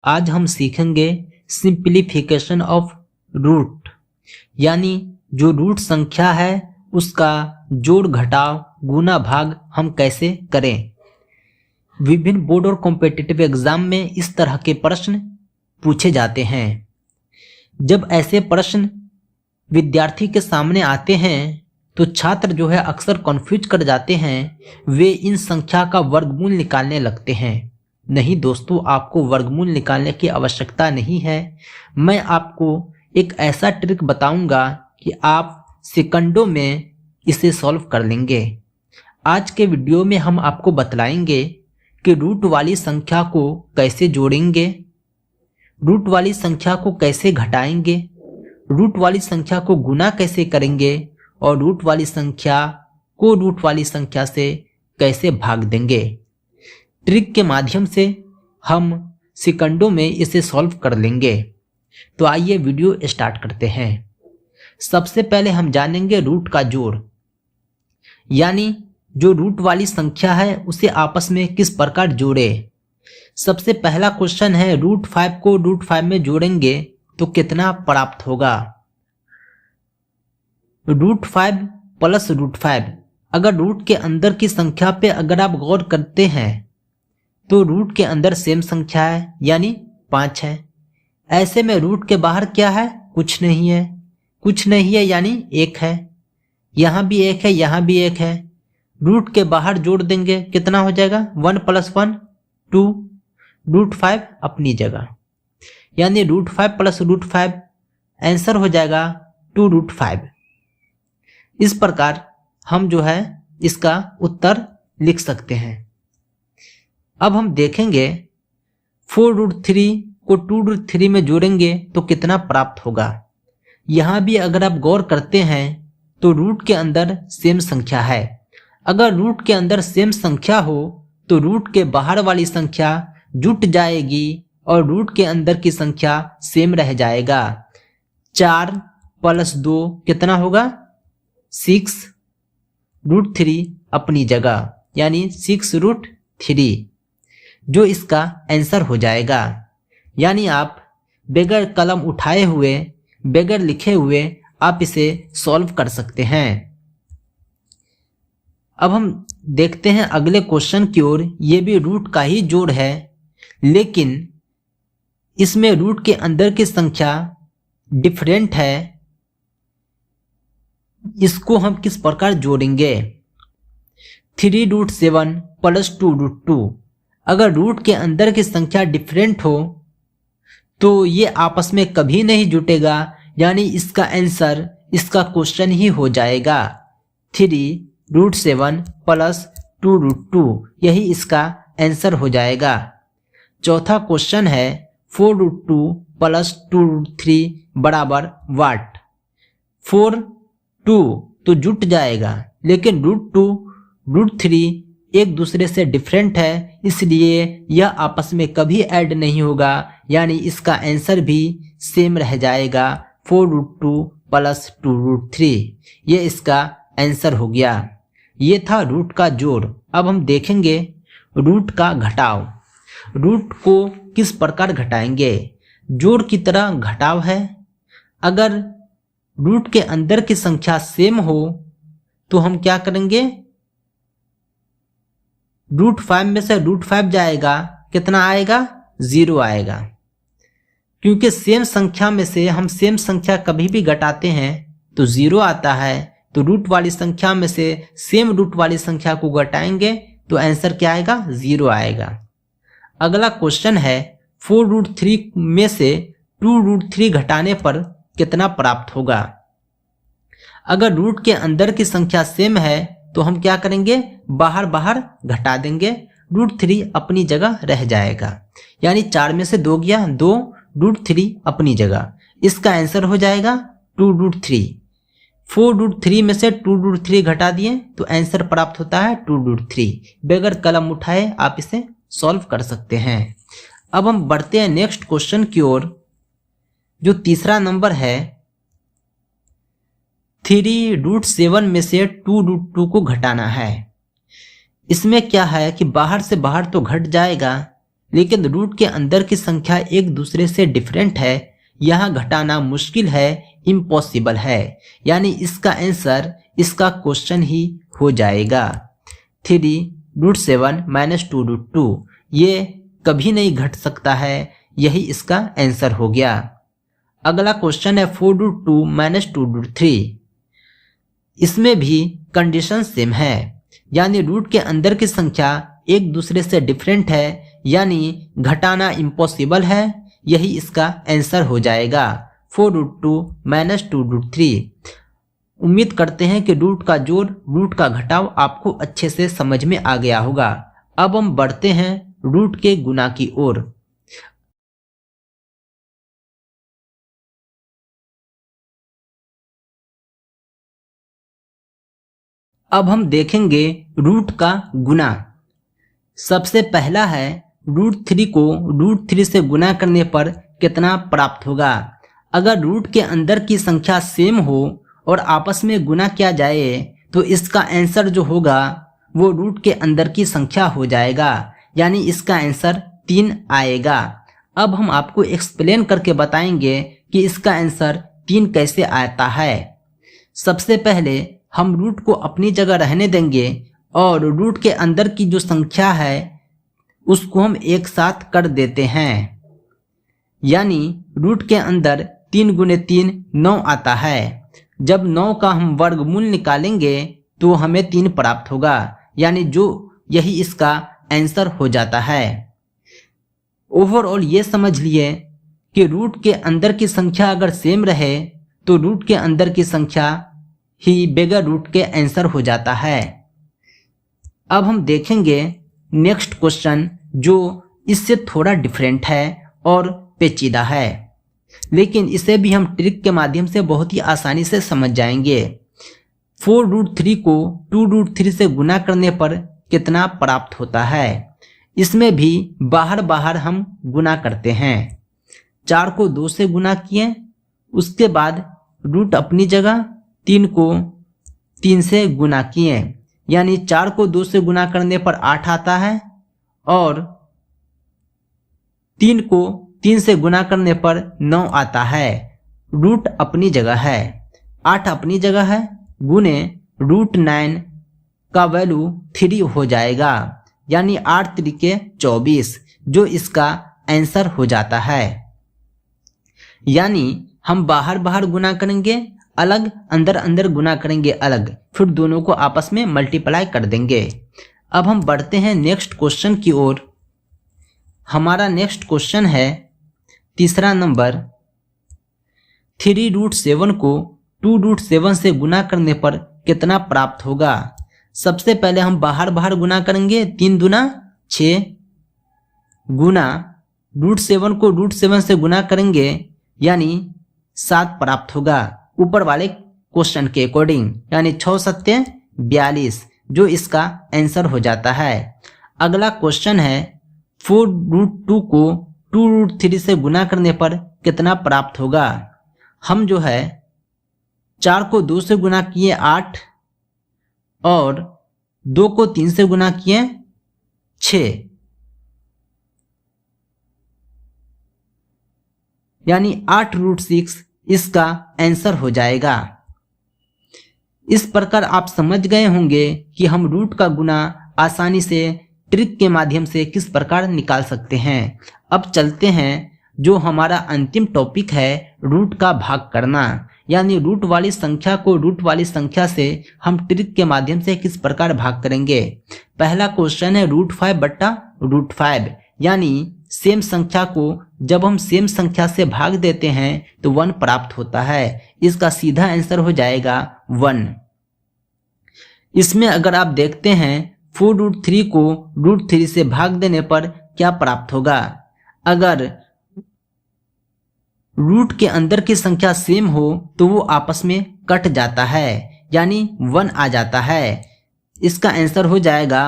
आज हम सीखेंगे सिंप्लीफिकेशन ऑफ रूट, यानी जो रूट संख्या है उसका जोड़ घटाव गुना भाग हम कैसे करें। विभिन्न बोर्ड और कॉम्पिटिटिव एग्जाम में इस तरह के प्रश्न पूछे जाते हैं। जब ऐसे प्रश्न विद्यार्थी के सामने आते हैं तो छात्र जो है अक्सर कंफ्यूज कर जाते हैं, वे इन संख्या का वर्गमूल निकालने लगते हैं। नहीं दोस्तों, आपको वर्गमूल निकालने की आवश्यकता नहीं है। मैं आपको एक ऐसा ट्रिक बताऊंगा कि आप सेकंडों में इसे सॉल्व कर लेंगे। आज के वीडियो में हम आपको बतलाएंगे कि रूट वाली संख्या को कैसे जोड़ेंगे, रूट वाली संख्या को कैसे घटाएंगे, रूट वाली संख्या को गुना कैसे करेंगे और रूट वाली संख्या को रूट वाली संख्या से कैसे भाग देंगे। ट्रिक के माध्यम से हम सेकंडों में इसे सॉल्व कर लेंगे। तो आइए वीडियो स्टार्ट करते हैं। सबसे पहले हम जानेंगे रूट का जोड़, यानी जो रूट वाली संख्या है उसे आपस में किस प्रकार जोड़े। सबसे पहला क्वेश्चन है, रूट 5 को रूट 5 में जोड़ेंगे तो कितना प्राप्त होगा। रूट 5 प्लस रूट 5, अगर रूट के अंदर की संख्या पे अगर आप गौर करते हैं तो रूट के अंदर सेम संख्या है यानी 5 है। ऐसे में रूट के बाहर क्या है, कुछ नहीं है, कुछ नहीं है यानी 1 है। यहाँ भी 1 है, यहाँ भी 1 है। रूट के बाहर जोड़ देंगे, कितना हो जाएगा, 1 + 1 2, रूट 5 अपनी जगह, यानी रूट 5 प्लस रूट 5 आंसर हो जाएगा 2 रूट 5। इस प्रकार हम जो है इसका उत्तर लिख सकते हैं। अब हम देखेंगे 4 रूट 3 को 2 रूट 3 में जोड़ेंगे तो कितना प्राप्त होगा। यहाँ भी अगर आप गौर करते हैं तो रूट के अंदर सेम संख्या है। अगर रूट के अंदर सेम संख्या हो तो रूट के बाहर वाली संख्या जुट जाएगी और रूट के अंदर की संख्या सेम रह जाएगा। 4 + 2 कितना होगा, 6 रूट 3 अपनी जगह, यानी 6 रूट 3, जो इसका आंसर हो जाएगा। यानी आप बगैर कलम उठाए हुए, बगैर लिखे हुए आप इसे सॉल्व कर सकते हैं। अब हम देखते हैं अगले क्वेश्चन की ओर। ये भी रूट का ही जोड़ है, लेकिन इसमें रूट के अंदर की संख्या डिफरेंट है। इसको हम किस प्रकार जोड़ेंगे। 3 रूट 7 + 2 रूट 2, अगर रूट के अंदर की संख्या डिफरेंट हो तो ये आपस में कभी नहीं जुटेगा, यानी इसका आंसर इसका क्वेश्चन ही हो जाएगा। 3 रूट 7 + 2 रूट 2, यही इसका आंसर हो जाएगा। चौथा क्वेश्चन है, 4 रूट 2 + 2 रूट 3 बराबर वाट। 4 2 तो जुट जाएगा, लेकिन रूट 2 रूट 3 एक दूसरे से डिफरेंट है, इसलिए यह आपस में कभी ऐड नहीं होगा, यानी इसका आंसर भी सेम रह जाएगा। 4 रूट 2 + 2 रूट 3, ये इसका आंसर हो गया। ये था रूट का जोड़। अब हम देखेंगे रूट का घटाव। रूट को किस प्रकार घटाएंगे। जोड़ की तरह घटाव है। अगर रूट के अंदर की संख्या सेम हो तो हम क्या करेंगे, रूट 5 में से रूट 5 जाएगा, कितना आएगा, 0 आएगा। क्योंकि सेम संख्या में से हम सेम संख्या कभी भी घटाते हैं तो 0 आता है, तो रूट वाली संख्या में से सेम रूट वाली संख्या को घटाएंगे तो आंसर क्या आएगा, 0 आएगा। अगला क्वेश्चन है, 4 रूट 3 में से 2 रूट 3 घटाने पर कितना प्राप्त होगा। अगर रूट के अंदर की संख्या सेम है तो हम क्या करेंगे, बाहर बाहर घटा देंगे, रूट 3 अपनी जगह रह जाएगा, यानी 4 में से 2 गया, 2 रूट 3 अपनी जगह, इसका आंसर हो जाएगा 2 रूट 3। 4 रूट 3 में से 2 रूट 3 घटा दिए तो आंसर प्राप्त होता है 2 रूट 3। बगैर कलम उठाए आप इसे सॉल्व कर सकते हैं। अब हम बढ़ते हैं नेक्स्ट क्वेश्चन की ओर, जो तीसरा नंबर है। 3 रूट 7 में से 2 रूट 2 को घटाना है। इसमें क्या है कि बाहर से बाहर तो घट जाएगा, लेकिन रूट के अंदर की संख्या एक दूसरे से डिफरेंट है, यहाँ घटाना मुश्किल है, इम्पॉसिबल है। यानी इसका आंसर इसका क्वेश्चन ही हो जाएगा। 3√7 - 2√2 ये कभी नहीं घट सकता है, यही इसका आंसर हो गया। अगला क्वेश्चन है 4√2 - 2√3। इसमें भी कंडीशन सेम है, यानी रूट के अंदर की संख्या एक दूसरे से डिफरेंट है, यानी घटाना इम्पॉसिबल है, यही इसका आंसर हो जाएगा 4√2 - 2√3। उम्मीद करते हैं कि रूट का जोड़ रूट का घटाव आपको अच्छे से समझ में आ गया होगा। अब हम बढ़ते हैं रूट के गुना की ओर। अब हम देखेंगे रूट का गुना। सबसे पहला है √3 को √3 से गुना करने पर कितना प्राप्त होगा। अगर रूट के अंदर की संख्या सेम हो और आपस में गुना किया जाए तो इसका आंसर जो होगा वो रूट के अंदर की संख्या हो जाएगा, यानी इसका आंसर 3 आएगा। अब हम आपको एक्सप्लेन करके बताएंगे कि इसका आंसर 3 कैसे आता है। सबसे पहले हम रूट को अपनी जगह रहने देंगे और रूट के अंदर की जो संख्या है उसको हम एक साथ कर देते हैं, यानी रूट के अंदर 3 × 3 9 आता है। जब 9 का हम वर्गमूल निकालेंगे तो हमें 3 प्राप्त होगा, यानी जो यही इसका आंसर हो जाता है। ओवरऑल ये समझ लिए कि रूट के अंदर की संख्या अगर सेम रहे तो रूट के अंदर की संख्या ही बगैर रूट के आंसर हो जाता है। अब हम देखेंगे नेक्स्ट क्वेश्चन जो इससे थोड़ा डिफरेंट है और पेचीदा है, लेकिन इसे भी हम ट्रिक के माध्यम से बहुत ही आसानी से समझ जाएंगे। 4√3 को 2√3 से गुना करने पर कितना प्राप्त होता है। इसमें भी बाहर बाहर हम गुना करते हैं। 4 को 2 से गुना किए, उसके बाद रूट अपनी जगह, 3 को 3 से गुना किए, यानी 4 को 2 से गुना करने पर 8 आता है और 3 को 3 से गुना करने पर 9 आता है। रूट अपनी जगह है, 8 अपनी जगह है, गुने √9 का वैल्यू 3 हो जाएगा, यानी 8 × 3 = 24, जो इसका आंसर हो जाता है। यानी हम बाहर बाहर गुना करेंगे अलग, अंदर अंदर गुना करेंगे अलग, फिर दोनों को आपस में मल्टीप्लाई कर देंगे। अब हम बढ़ते हैं नेक्स्ट क्वेश्चन की ओर। हमारा नेक्स्ट क्वेश्चन है तीसरा नंबर 3√7 को 2√7 से गुना करने पर कितना प्राप्त होगा। सबसे पहले हम बाहर बाहर गुना करेंगे, 3 दूना 6 गुना √7 को √7 से गुना करेंगे, यानी 7 प्राप्त होगा ऊपर वाले क्वेश्चन के अकॉर्डिंग, यानी 6 × 7 = 42, जो इसका आंसर हो जाता है। अगला क्वेश्चन है 4√2 को 2√3 से गुना करने पर कितना प्राप्त होगा। हम जो है 4 को 2 से गुना किए 8 और 2 को 3 से गुना किए 6, यानी 8√6 इसका आंसर हो जाएगा। इस प्रकार आप समझ गए होंगे कि हम रूट का गुना आसानी से ट्रिक के माध्यम से किस प्रकार निकाल सकते हैं। अब चलते हैं जो हमारा अंतिम टॉपिक है, रूट का भाग करना, यानी रूट वाली संख्या को रूट वाली संख्या से हम ट्रिक के माध्यम से किस प्रकार भाग करेंगे। पहला क्वेश्चन है √5/√5, यानी सेम संख्या को जब हम सेम संख्या से भाग देते हैं तो 1 प्राप्त होता है। इसका सीधा आंसर हो जाएगा 1। इसमें अगर आप देखते हैं 4√3 को √3 से भाग देने पर क्या प्राप्त होगा। अगर रूट के अंदर की संख्या सेम हो तो वो आपस में कट जाता है, यानी 1 आ जाता है। इसका आंसर हो जाएगा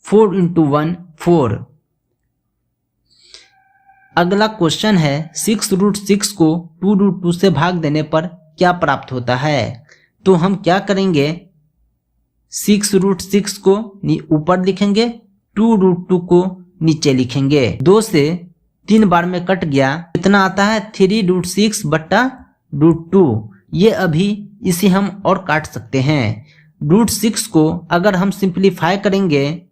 4 × 1 4। अगला क्वेश्चन है 6√6 को 2√2 से भाग देने पर क्या प्राप्त होता है। तो हम क्या करेंगे, 6√6 को ऊपर लिखेंगे, 2√2 को नीचे लिखेंगे। 2 से 3 बार में कट गया, इतना आता है 3√6/√2। ये अभी इसे हम और काट सकते हैं। √6 को अगर हम सिंप्लीफाई करेंगे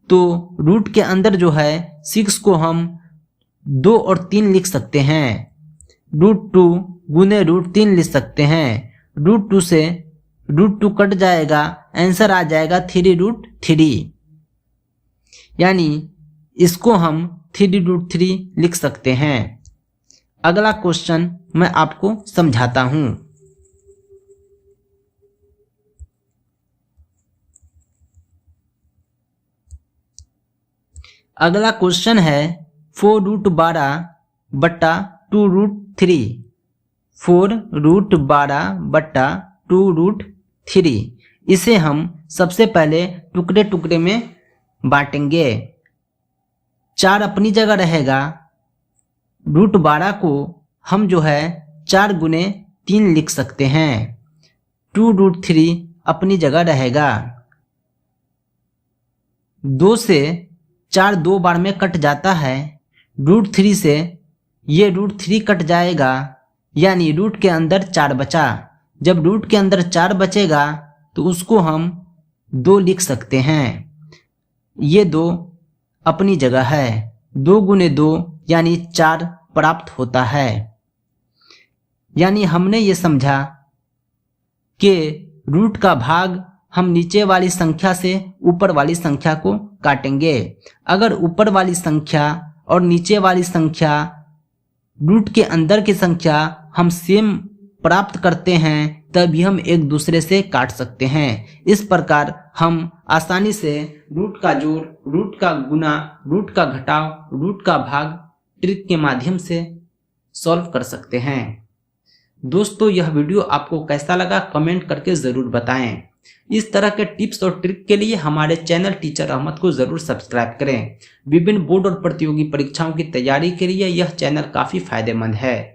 तो रूट के अंदर जो है 6 को हम 2 और 3 लिख सकते हैं। √2 गुने √3 लिख सकते हैं। √2 से √2 कट जाएगा, आंसर आ जाएगा 3√3। यानी इसको हम 3√3 लिख सकते हैं। अगला क्वेश्चन मैं आपको समझाता हूं। अगला क्वेश्चन है 4√12/2√3। 4√12/2√3। इसे हम सबसे पहले टुकड़े टुकड़े में बांटेंगे। 4 अपनी जगह रहेगा। √12 को हम जो है 4 गुने 3 लिख सकते हैं। 2√3 अपनी जगह रहेगा। 2 से 4 2 बार में कट जाता है। √3 से ये √3 कट जाएगा, यानी रूट के अंदर 4 बचा। जब रूट के अंदर 4 बचेगा तो उसको हम 2 लिख सकते हैं। ये 2 अपनी जगह है। 2 गुने 2 यानी 4 प्राप्त होता है। यानी हमने ये समझा कि रूट का भाग हम नीचे वाली संख्या से ऊपर वाली संख्या को काटेंगे। अगर ऊपर वाली संख्या और नीचे वाली संख्या रूट के अंदर की संख्या हम सेम प्राप्त करते हैं तभी हम एक दूसरे से काट सकते हैं। इस प्रकार हम आसानी से रूट का जोड़, रूट का गुना, रूट का घटाव, रूट का भाग ट्रिक के माध्यम से सॉल्व कर सकते हैं। दोस्तों, यह वीडियो आपको कैसा लगा कमेंट करके ज़रूर बताएं। इस तरह के टिप्स और ट्रिक के लिए हमारे चैनल टीचर अहमद को जरूर सब्सक्राइब करें। विभिन्न बोर्ड और प्रतियोगी परीक्षाओं की तैयारी के लिए यह चैनल काफ़ी फायदेमंद है।